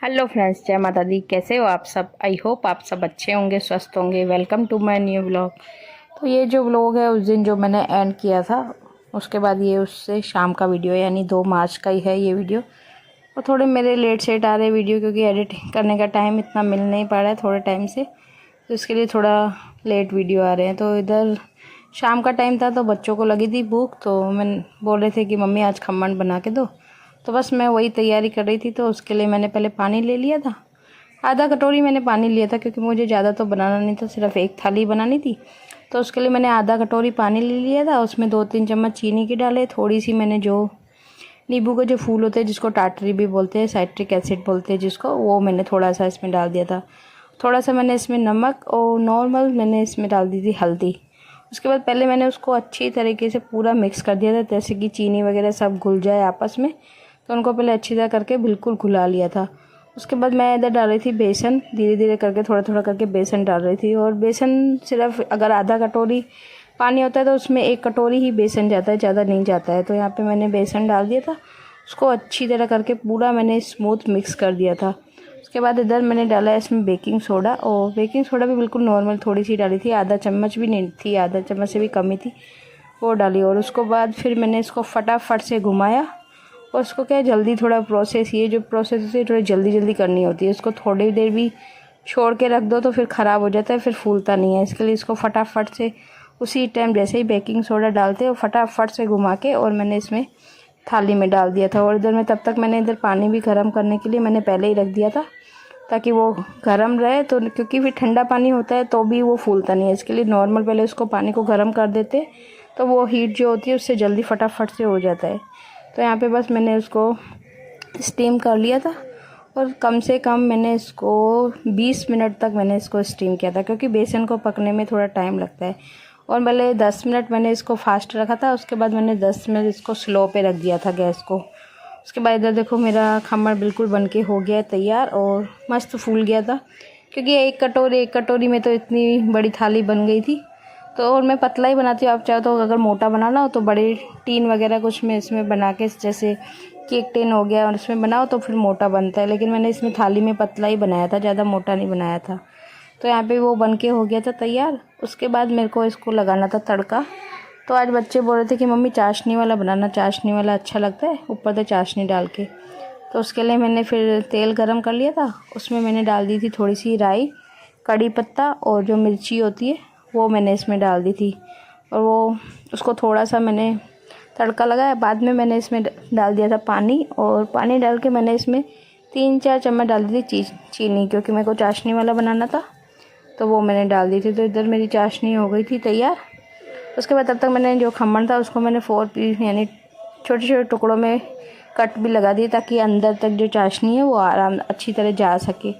Hello friends, जय माता दी। कैसे हो आप सब? आई होप आप सब अच्छे होंगे, स्वस्थ होंगे। Welcome to my new vlog. तो ये जो व्लॉग है उस दिन जो मैंने एंड किया था, उसके बाद ये उससे शाम का वीडियो है, यानी 2 मार्च का ही है ये वीडियो। और थोड़े मेरे लेट सेट आ रहे वीडियो, क्योंकि एडिट करने का टाइम इतना मिल नहीं पा रहा है थोड़े टाइम से, तो इसके लिए थोड़ा लेट वीडियो आ रहे हैं। तो इधर शाम का टाइम था तो बच्चों को लगी थी भूख, तो मैं बोल रहे थे कि मम्मी आज खमन बना के दो। तो बस मैं वही तैयारी कर रही थी। तो उसके लिए मैंने पहले पानी ले लिया था, आधा कटोरी मैंने पानी लिया था, क्योंकि मुझे ज़्यादा तो बनाना नहीं था, सिर्फ एक थाली बनानी थी। तो उसके लिए मैंने आधा कटोरी पानी ले लिया था। उसमें 2-3 चम्मच चीनी के डाले, थोड़ी सी मैंने जो नींबू के जो फूल होते हैं जिसको टाटरी भी बोलते हैं, साइट्रिक एसिड बोलते हैं जिसको, वो मैंने थोड़ा सा इसमें डाल दिया था। थोड़ा सा मैंने इसमें नमक और नॉर्मल मैंने इसमें डाल दी थी हल्दी। उसके बाद पहले मैंने उसको अच्छी तरीके से पूरा मिक्स कर दिया था, जैसे कि चीनी वगैरह सब घुल जाए आपस में। तो उनको पहले अच्छी तरह करके बिल्कुल घुला लिया था। उसके बाद मैं इधर डाल रही थी बेसन, धीरे धीरे करके थोड़ा थोड़ा करके बेसन डाल रही थी। और बेसन सिर्फ अगर आधा कटोरी पानी होता है तो उसमें 1 कटोरी ही बेसन जाता है, ज़्यादा नहीं जाता है। तो यहाँ पे मैंने बेसन डाल दिया था, उसको अच्छी तरह करके पूरा मैंने स्मूथ मिक्स कर दिया था। उसके बाद इधर मैंने डाला है इसमें बेकिंग सोडा, और बेकिंग सोडा भी बिल्कुल नॉर्मल थोड़ी सी डाली थी, आधा चम्मच भी नहीं थी, आधा चम्मच से भी कम ही थी, वो डाली। और उसको बाद फिर मैंने इसको फटाफट से घुमाया। और उसको क्या है, जल्दी थोड़ा प्रोसेस, ये जो प्रोसेस होती है थोड़ी जल्दी जल्दी करनी होती है। इसको थोड़ी देर भी छोड़ के रख दो तो फिर ख़राब हो जाता है, फिर फूलता नहीं है। इसके लिए इसको फटाफट से उसी टाइम जैसे ही बेकिंग सोडा डालते हो फटाफट से घुमा के, और मैंने इसमें थाली में डाल दिया था। और इधर मैं तब तक मैंने इधर पानी भी गर्म करने के लिए मैंने पहले ही रख दिया था, ताकि वो गर्म रहे। तो क्योंकि फिर ठंडा पानी होता है तो भी वो फूलता नहीं है, इसके लिए नॉर्मल पहले उसको पानी को गर्म कर देते, तो वो हीट जो होती है उससे जल्दी फटाफट से हो जाता है। तो यहाँ पे बस मैंने उसको स्टीम कर लिया था, और कम से कम मैंने इसको 20 मिनट तक मैंने इसको स्टीम किया था, क्योंकि बेसन को पकने में थोड़ा टाइम लगता है। और पहले 10 मिनट मैंने इसको फास्ट रखा था, उसके बाद मैंने 10 मिनट इसको स्लो पे रख दिया था गैस को। उसके बाद इधर देखो मेरा खमण बिल्कुल बनके हो गया है तैयार, और मस्त फूल गया था, क्योंकि एक कटोरी में तो इतनी बड़ी थाली बन गई थी। तो और मैं पतला ही बनाती हूँ, आप चाहो तो अगर मोटा बनाना हो तो बड़े टीन वगैरह कुछ में इसमें बना के, जैसे केक टिन हो गया और इसमें बनाओ तो फिर मोटा बनता है। लेकिन मैंने इसमें थाली में पतला ही बनाया था, ज़्यादा मोटा नहीं बनाया था। तो यहाँ पे वो बन के हो गया था तैयार। उसके बाद मेरे को इसको लगाना था तड़का। तो आज बच्चे बोल रहे थे कि मम्मी चाशनी वाला बनाना, चाशनी वाला अच्छा लगता है ऊपर से चाशनी डाल के। तो उसके लिए मैंने फिर तेल गरम कर लिया था, उसमें मैंने डाल दी थी थोड़ी सी राई, कड़ी पत्ता और जो मिर्ची होती है वो मैंने इसमें डाल दी थी। और वो उसको थोड़ा सा मैंने तड़का लगाया। बाद में मैंने इसमें डाल दिया था पानी, और पानी डाल के मैंने इसमें 3-4 चम्मच डाल दी थी चीनी, क्योंकि मेरे को चाशनी वाला बनाना था, तो वो मैंने डाल दी थी। तो इधर मेरी चाशनी हो गई थी तैयार। उसके बाद तब तक मैंने जो खमण था उसको मैंने 4 पीस यानी छोटे छोटे टुकड़ों में कट भी लगा दिए, ताकि अंदर तक जो चाशनी है वो आराम अच्छी तरह जा सके।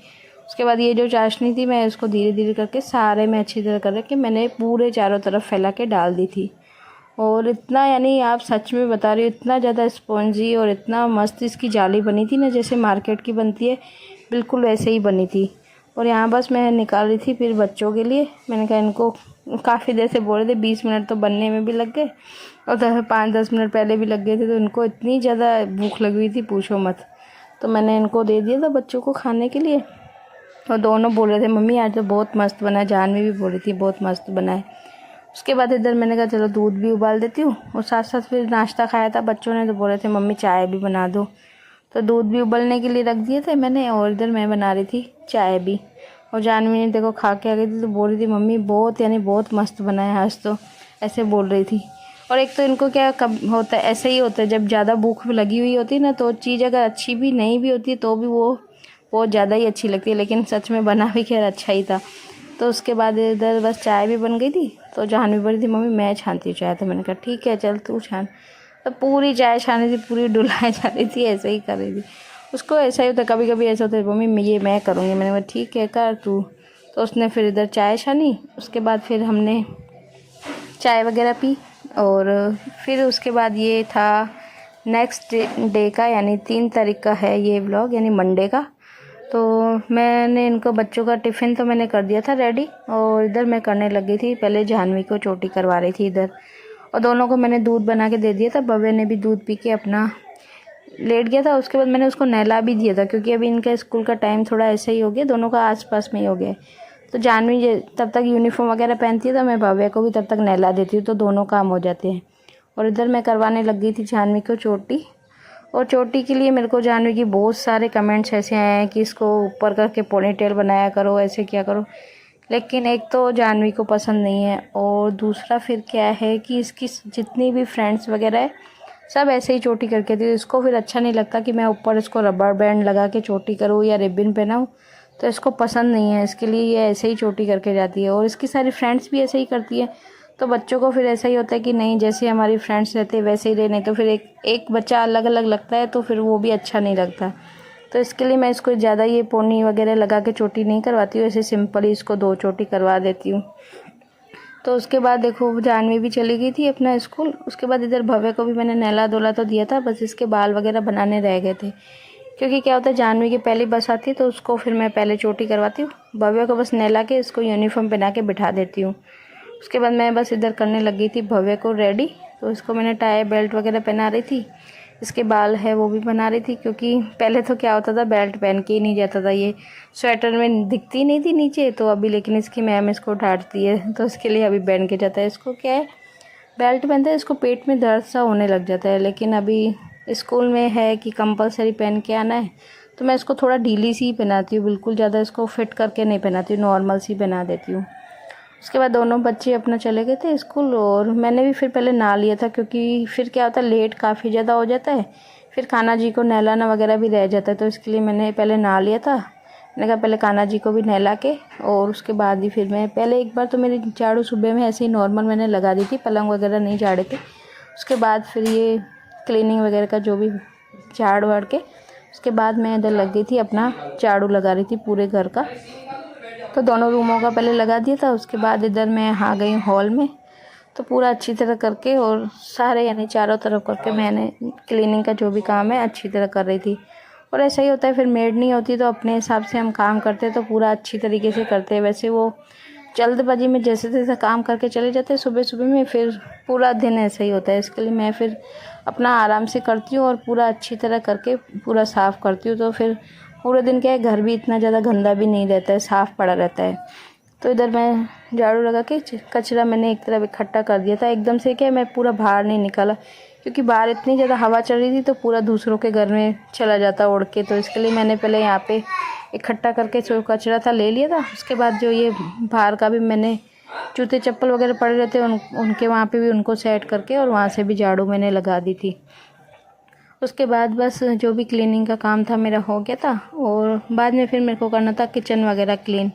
उसके बाद ये जो चाशनी थी मैं इसको धीरे धीरे करके सारे में अच्छी तरह करके मैंने पूरे चारों तरफ फैला के डाल दी थी। और इतना, यानी आप सच में बता रही हो, इतना ज़्यादा स्पॉन्जी और इतना मस्त इसकी जाली बनी थी ना, जैसे मार्केट की बनती है बिल्कुल वैसे ही बनी थी। और यहाँ बस मैं निकाल रही थी फिर बच्चों के लिए। मैंने कहा इनको काफ़ी देर से बोल रहे थे, 20 मिनट तो बनने में भी लग गए, और 5-10 मिनट पहले भी लग गए थे। तो इनको इतनी ज़्यादा भूख लगी हुई थी पूछो मत। तो मैंने इनको दे दिया था बच्चों को खाने के लिए। और दोनों बोल रहे थे मम्मी आज तो बहुत मस्त बना है, जानवी भी बोल रही थी बहुत मस्त बना है। उसके बाद इधर मैंने कहा चलो दूध भी उबाल देती हूँ, और साथ साथ फिर नाश्ता खाया था बच्चों ने, तो बोल रहे थे मम्मी चाय भी बना दो। तो दूध भी उबलने के लिए रख दिए थे मैंने, और इधर मैं बना रही थी चाय भी। और जानवी ने देखो खा के आ गई थी, तो बोल रही थी मम्मी बहुत, यानी बहुत मस्त बना है आज तो, ऐसे बोल रही थी। और एक तो इनको क्या कब होता है, ऐसे ही होता है, जब ज़्यादा भूख लगी हुई होती है ना, तो चीज़ अगर अच्छी भी नहीं भी होती है तो भी वो बहुत ज़्यादा ही अच्छी लगती है। लेकिन सच में बना भी खैर अच्छा ही था। तो उसके बाद इधर बस चाय भी बन गई थी। तो जानवी बोली थी मम्मी मैं छानती हूँ चाय, तो मैंने कहा ठीक है चल तू छान। तो पूरी चाय छानी थी, पूरी डुलाए जा रही थी, ऐसे ही कर रही थी। उसको ऐसा ही होता है, कभी कभी ऐसा होता है मम्मी ये मैं करूँगी, मैंने कहा ठीक है कर तू। तो उसने फिर इधर चाय छानी। उसके बाद फिर हमने चाय वगैरह पी। और फिर उसके बाद ये था नेक्स्ट डे का, यानी 3 तारीख का है ये व्लॉग, यानी मंडे का। तो मैंने इनको बच्चों का टिफ़िन तो मैंने कर दिया था रेडी, और इधर मैं करने लगी थी, पहले जानवी को चोटी करवा रही थी इधर। और दोनों को मैंने दूध बना के दे दिया था, भव्य ने भी दूध पी के अपना लेट गया था। उसके बाद मैंने उसको नहला भी दिया था, क्योंकि अभी इनका स्कूल का टाइम थोड़ा ऐसा ही हो गया, दोनों का आसपास में ही हो गया। तो जानवी तब तक यूनिफॉर्म वगैरह पहनती है, तो मैं भव्य को भी तब तक नहला देती हूँ, तो दोनों काम हो जाते हैं। और इधर मैं करवाने लग गई थी जानवी को चोटी। और चोटी के लिए मेरे को जानवी की बहुत सारे कमेंट्स ऐसे आए हैं कि इसको ऊपर करके पोनीटेल बनाया करो, ऐसे क्या करो। लेकिन एक तो जानवी को पसंद नहीं है, और दूसरा फिर क्या है कि इसकी जितनी भी फ्रेंड्स वगैरह है सब ऐसे ही चोटी करके थी। इसको फिर अच्छा नहीं लगता कि मैं ऊपर इसको रबर बैंड लगा के चोटी करूँ या रिबन पहनाऊँ, तो इसको पसंद नहीं है। इसके लिए ये ऐसे ही चोटी करके जाती है, और इसकी सारी फ्रेंड्स भी ऐसे ही करती है। तो बच्चों को फिर ऐसा ही होता है कि नहीं, जैसे हमारी फ्रेंड्स रहते हैं वैसे ही रहे, नहीं तो फिर एक बच्चा अलग अलग लगता है, तो फिर वो भी अच्छा नहीं लगता। तो इसके लिए मैं इसको ज़्यादा ये पोनी वगैरह लगा के चोटी नहीं करवाती हूँ, ऐसे सिंपल ही इसको 2 चोटी करवा देती हूँ। तो उसके बाद देखो जानवी भी चली गई थी अपना स्कूल। उसके बाद इधर भव्य को भी मैंने नहला धुला तो दिया था, बस इसके बाल वगैरह बनाने रह गए थे। क्योंकि क्या होता है, जानवी की पहली बस आती है तो उसको फिर मैं पहले चोटी करवाती हूँ, भव्य को बस नहला के इसको यूनिफॉर्म पहना के बिठा देती हूँ। उसके बाद मैं बस इधर करने लगी थी भव्य को रेडी। तो इसको मैंने टाई बेल्ट वगैरह पहना रही थी, इसके बाल है वो भी बना रही थी। क्योंकि पहले तो क्या होता था, बेल्ट पहन के ही नहीं जाता था, ये स्वेटर में दिखती नहीं थी नीचे। तो अभी लेकिन इसकी मैम इसको डांटती है, तो इसके लिए अभी पहन के जाता है। इसको क्या है, बेल्ट पहनते हैं इसको पेट में दर्द सा होने लग जाता है, लेकिन अभी स्कूल में है कि कंपलसरी पहन के आना है, तो मैं इसको थोड़ा ढीली सी ही पहनाती हूँ, बिल्कुल ज़्यादा इसको फिट करके नहीं पहनाती हूँ, नॉर्मल सी पहना देती हूँ। उसके बाद दोनों बच्चे अपना चले गए थे स्कूल, और मैंने भी फिर पहले नहा लिया था, क्योंकि फिर क्या होता है लेट काफ़ी ज़्यादा हो जाता है, फिर कान्हा जी को नहलाना वगैरह भी रह जाता है। तो इसके लिए मैंने पहले नहा लिया था। मैंने कहा पहले कान्हा जी को भी नहला के, और उसके बाद ही फिर मैं पहले एक बार तो मेरी झाड़ू सुबह में ऐसे ही नॉर्मल मैंने लगा दी थी, पलंग वगैरह नहीं झाड़े थे। उसके बाद फिर ये क्लीनिंग वगैरह का जो भी झाड़ वाड़ के, उसके बाद मैं इधर लग गई थी अपना झाड़ू लगा रही थी पूरे घर का। तो दोनों रूमों का पहले लगा दिया था। उसके बाद इधर मैं आ गई हॉल में, तो पूरा अच्छी तरह करके और सारे यानी चारों तरफ करके मैंने क्लीनिंग का जो भी काम है अच्छी तरह कर रही थी। और ऐसा ही होता है, फिर मेड नहीं होती तो अपने हिसाब से हम काम करते तो पूरा अच्छी तरीके से करते हैं। वैसे वो जल्दबाजी में जैसे तैसे काम करके चले जाते हैं सुबह सुबह में, फिर पूरा दिन ऐसा ही होता है। इसके लिए मैं फिर अपना आराम से करती हूँ और पूरा अच्छी तरह करके पूरा साफ़ करती हूँ। तो फिर पूरे दिन क्या है, घर भी इतना ज़्यादा गंदा भी नहीं रहता है, साफ़ पड़ा रहता है। तो इधर मैं झाड़ू लगा के कचरा मैंने एक तरफ इकट्ठा कर दिया था। एकदम से क्या मैं पूरा बाहर नहीं निकाला, क्योंकि बाहर इतनी ज़्यादा हवा चल रही थी तो पूरा दूसरों के घर में चला जाता उड़ के। तो इसके लिए मैंने पहले यहाँ पे इकट्ठा करके जो कचरा था ले लिया था। उसके बाद जो ये बाहर का भी मैंने जूते चप्पल वगैरह पड़े रहते उनके वहाँ पे भी उनको सेट करके और वहाँ से भी झाड़ू मैंने लगा दी थी। उसके बाद बस जो भी क्लीनिंग का काम था मेरा हो गया था, और बाद में फिर मेरे को करना था किचन वगैरह क्लीन।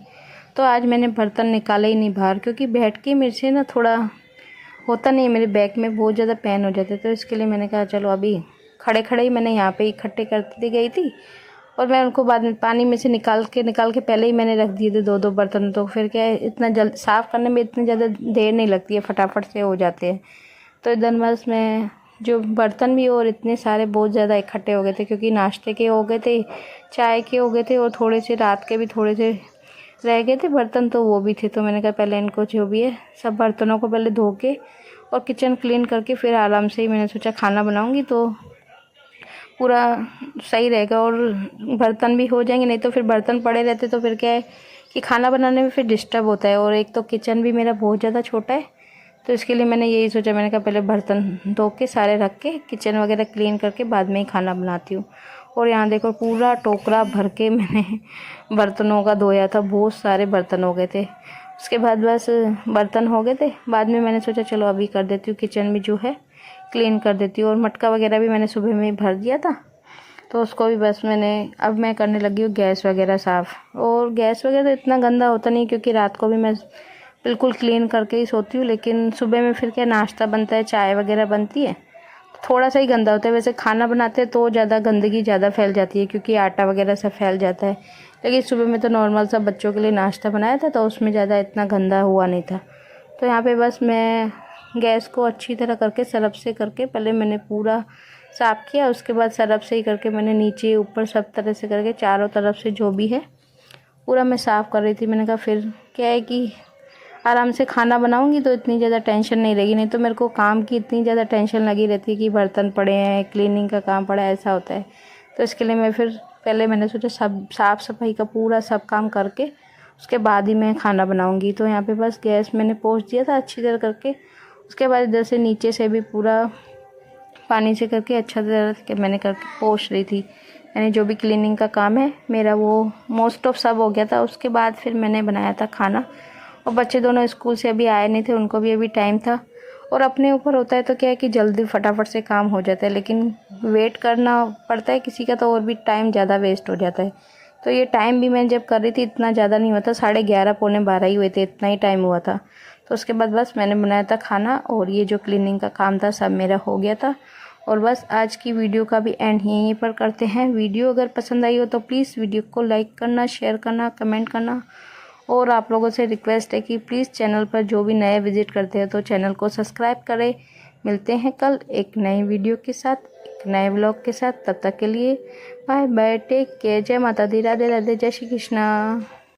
तो आज मैंने बर्तन निकाले ही नहीं बाहर, क्योंकि बैठ के मेरे से ना थोड़ा होता नहीं है, मेरे बैक में बहुत ज़्यादा पेन हो जाते। तो इसके लिए मैंने कहा चलो अभी खड़े खड़े ही मैंने यहाँ पे इकट्ठे करती गई थी, और मैं उनको बाद में पानी में से निकाल के पहले ही मैंने रख दिए थे 2-2 बर्तन। तो फिर क्या है, इतना जल्द साफ़ करने में इतनी ज़्यादा देर नहीं लगती है, फटाफट से हो जाते हैं। तो इधर बस मैं जो बर्तन भी और इतने सारे बहुत ज़्यादा इकट्ठे हो गए थे, क्योंकि नाश्ते के हो गए थे, चाय के हो गए थे, और थोड़े से रात के भी थोड़े से रह गए थे बर्तन, तो वो भी थे। तो मैंने कहा पहले इनको जो भी है सब बर्तनों को पहले धो के और किचन क्लीन करके फिर आराम से ही मैंने सोचा खाना बनाऊंगी तो पूरा सही रहेगा और बर्तन भी हो जाएंगे। नहीं तो फिर बर्तन पड़े रहते तो फिर क्या है कि खाना बनाने में फिर डिस्टर्ब होता है, और एक तो किचन भी मेरा बहुत ज़्यादा छोटा है। तो इसके लिए मैंने यही सोचा, मैंने कहा पहले बर्तन धो के सारे रख के किचन वगैरह क्लीन करके बाद में ही खाना बनाती हूँ। और यहाँ देखो पूरा टोकरा भर के मैंने बर्तनों का धोया था, बहुत सारे बर्तन हो गए थे। उसके बाद बस बर्तन हो गए थे, बाद में मैंने सोचा चलो अभी कर देती हूँ किचन में जो है क्लीन कर देती हूँ। और मटका वगैरह भी मैंने सुबह में ही भर दिया था, तो उसको भी बस अब मैं करने लगी हूँ गैस वगैरह साफ़। और गैस वगैरह तो इतना गंदा होता नहीं, क्योंकि रात को भी मैं बिल्कुल क्लीन करके ही सोती हूँ। लेकिन सुबह में फिर क्या नाश्ता बनता है, चाय वगैरह बनती है, थोड़ा सा ही गंदा होता है। वैसे खाना बनाते हैं तो ज़्यादा गंदगी ज़्यादा फैल जाती है, क्योंकि आटा वगैरह सब फैल जाता है। लेकिन सुबह में तो नॉर्मल सा बच्चों के लिए नाश्ता बनाया था, तो उसमें ज़्यादा इतना गंदा हुआ नहीं था। तो यहाँ पे बस मैं गैस को अच्छी तरह करके सरफ से करके पहले मैंने पूरा साफ़ किया। उसके बाद सरफ से ही करके मैंने नीचे ऊपर सब तरह से करके चारों तरफ से जो भी है पूरा मैं साफ़ कर रही थी। मैंने कहा फिर क्या है कि आराम से खाना बनाऊंगी तो इतनी ज़्यादा टेंशन नहीं रहेगी। नहीं तो मेरे को काम की इतनी ज़्यादा टेंशन लगी रहती है कि बर्तन पड़े हैं, क्लीनिंग का काम पड़ा है, ऐसा होता है। तो इसके लिए मैं फिर पहले मैंने सोचा सब साफ़ सफाई का पूरा सब काम करके उसके बाद ही मैं खाना बनाऊंगी। तो यहाँ पे बस गैस मैंने पोंछ दिया था अच्छी तरह करके। उसके बाद इधर से नीचे से भी पूरा पानी से करके अच्छा तरह से मैंने करके पोंछ रही थी। यानी जो भी क्लीनिंग का काम है मेरा वो मोस्ट ऑफ सब हो गया था। उसके बाद फिर मैंने बनाया था खाना। और बच्चे दोनों स्कूल से अभी आए नहीं थे, उनको भी अभी टाइम था। और अपने ऊपर होता है तो क्या है कि जल्दी फटाफट से काम हो जाता है, लेकिन वेट करना पड़ता है किसी का तो और भी टाइम ज़्यादा वेस्ट हो जाता है। तो ये टाइम भी मैं जब कर रही थी इतना ज़्यादा नहीं हुआ था, 11:30 पौने 12 ही हुए थे, इतना ही टाइम हुआ था। तो उसके बाद बस मैंने बनाया था खाना और ये जो क्लीनिंग का काम था सब मेरा हो गया था। और बस आज की वीडियो का भी एंड यहीं पर करते हैं। वीडियो अगर पसंद आई हो तो प्लीज़ वीडियो को लाइक करना, शेयर करना, कमेंट करना। और आप लोगों से रिक्वेस्ट है कि प्लीज़ चैनल पर जो भी नए विजिट करते हैं तो चैनल को सब्सक्राइब करें। मिलते हैं कल एक नई वीडियो के साथ, एक नए व्लॉग के साथ। तब तक के लिए बाय बाय, टेक केयर, जय माता दी, राधे राधे, जय श्री कृष्णा।